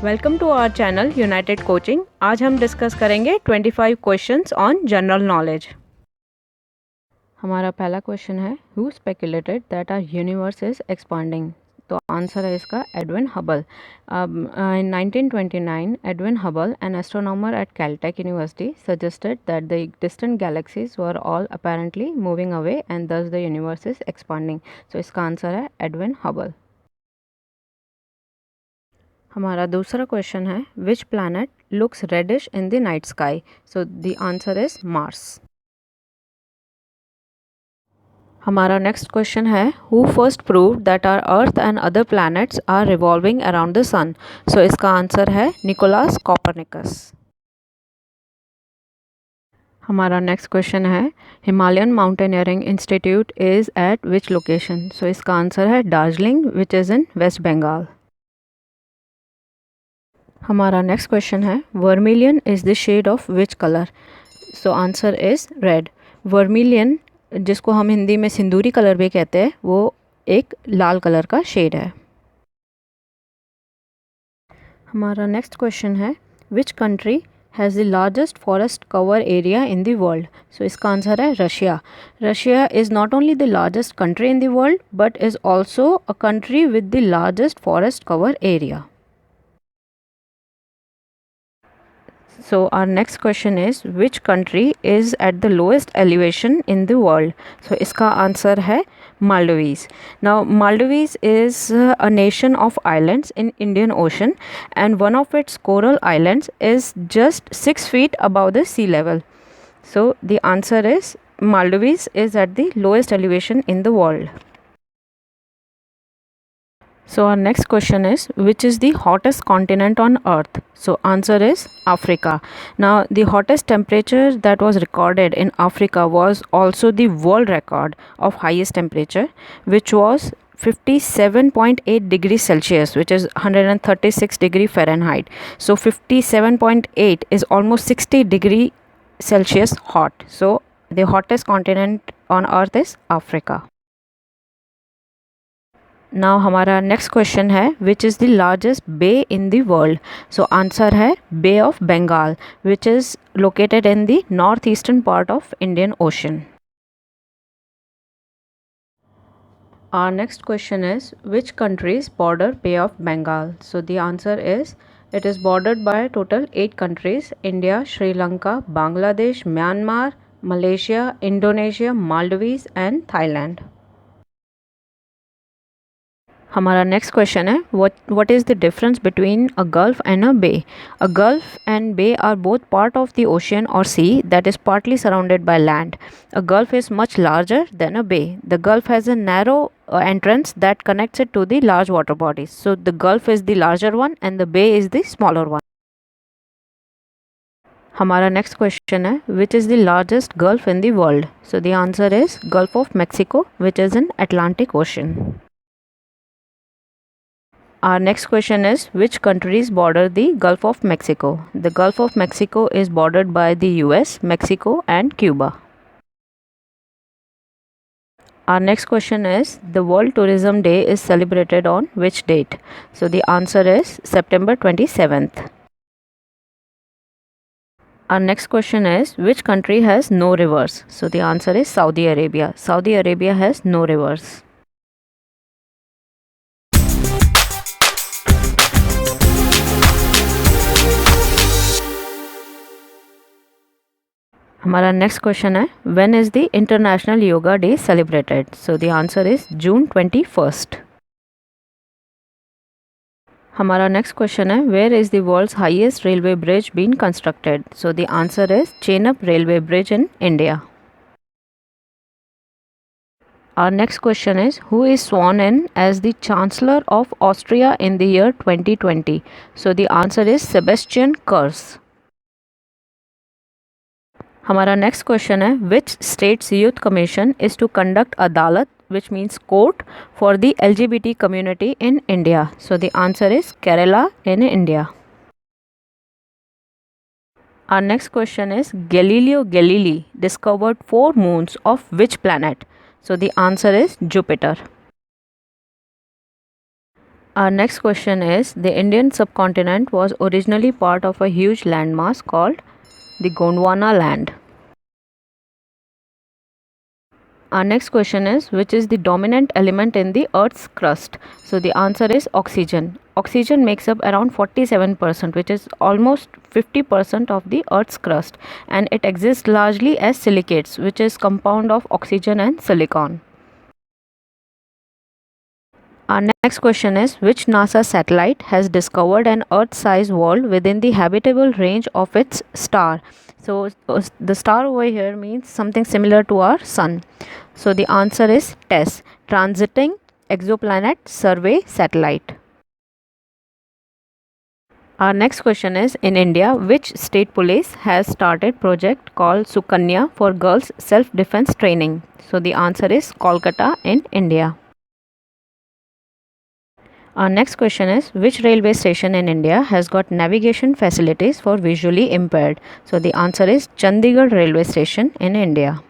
Welcome to our channel United Coaching. आज हम discuss करेंगे 25 क्वेश्चंस ऑन जनरल नॉलेज। हमारा पहला क्वेश्चन है, who speculated that our universe is expanding. तो आंसर है इसका Edwin Hubble. In 1929, Edwin Hubble, an astronomer at Caltech University, suggested that the distant galaxies were all apparently moving away and thus the universe is expanding. So इसका answer है Edwin Hubble. हमारा दूसरा question है, which planet looks reddish in the night sky. So the answer is Mars. हमारा next question है, who first proved that our earth and other planets are revolving around the sun. So इसका answer है Nicolaus Copernicus. हमारा next question है, Himalayan mountaineering institute is at which location. So इसका answer है Darjeeling, which is in West Bengal. हमारा next question है, vermilion is the shade of which colour. So answer is red. Vermilion, जिसको हम हिंदी में सिंदूरी कलर भी कहते हैं, वो एक लाल कलर का शेड है। हमारा नेक्स्ट क्वेश्चन है, which country has the largest forest cover area in the world. So इसका आंसर है Russia. Russia is not only the largest country in the world but is also a country with the largest forest cover area. So our next question is, which country is at the lowest elevation in the world? So इसका answer है Maldives. Now Maldives is a nation of islands in Indian Ocean and one of its coral islands is just 6 feet above the sea level. So the answer is Maldives is at the lowest elevation in the world. So our next question is, which is the hottest continent on earth? So answer is Africa. Now the hottest temperature that was recorded in Africa was also the world record of highest temperature, which was 57.8 degrees Celsius, which is 136 degree Fahrenheit. So 57.8 is almost 60 degree Celsius hot. So the hottest continent on earth is Africa. Now हमारा next question है, which is the largest bay in the world. So answer है Bay of Bengal, which is located in the north eastern part of Indian Ocean. Our next question is, which countries border Bay of Bengal? So the answer is, it is bordered by total 8 countries: India, Sri Lanka, Bangladesh, Myanmar, Malaysia, Indonesia, Maldives and Thailand. हमारा next question है, what is the difference between a gulf and a bay? A gulf and bay are both part of the ocean or sea that is partly surrounded by land. A gulf is much larger than a bay. The gulf has a narrow entrance that connects it to the large water bodies. So the gulf is the larger one and the bay is the smaller one. हमारा next question है, which is the largest gulf in the world? So the answer is Gulf of Mexico, which is in Atlantic Ocean. Our next question is, which countries border the Gulf of Mexico? The Gulf of Mexico is bordered by the US, Mexico and Cuba. Our next question is, the World Tourism Day is celebrated on which date? So the answer is September 27th. Our next question is, which country has no rivers? So the answer is Saudi Arabia. Saudi Arabia has no rivers. हमारा next question है, when is the International Yoga Day celebrated? So the answer is June 21st। हमारा next question है, where is the world's highest railway bridge been constructed? So the answer is Chenab railway bridge in India. Our next question is, who is sworn in as the Chancellor of Austria in the year 2020? So the answer is Sebastian Kurz. हमारा next question है, which states youth commission is to conduct अदालत which means court for the LGBT community in India? So the answer is Kerala in India. Our next question is, Galileo Galilei discovered 4 moons of which planet? So the answer is Jupiter. Our next question is, the Indian subcontinent was originally part of a huge landmass called the Gondwana land. Our next question is, which is the dominant element in the Earth's crust? So the answer is oxygen. Oxygen makes up around 47%, which is almost 50% of the Earth's crust, and it exists largely as silicates, which is compound of oxygen and silicon. Our next question is, which NASA satellite has discovered an Earth-sized world within the habitable range of its star? So the star over here means something similar to our sun. So the answer is TESS, Transiting Exoplanet Survey Satellite. Our next question is, in India, which state police has started project called Sukanya for girls self-defense training? So the answer is Kolkata in India. Our next question is, which railway station in India has got navigation facilities for visually impaired? So the answer is Chandigarh railway station in India.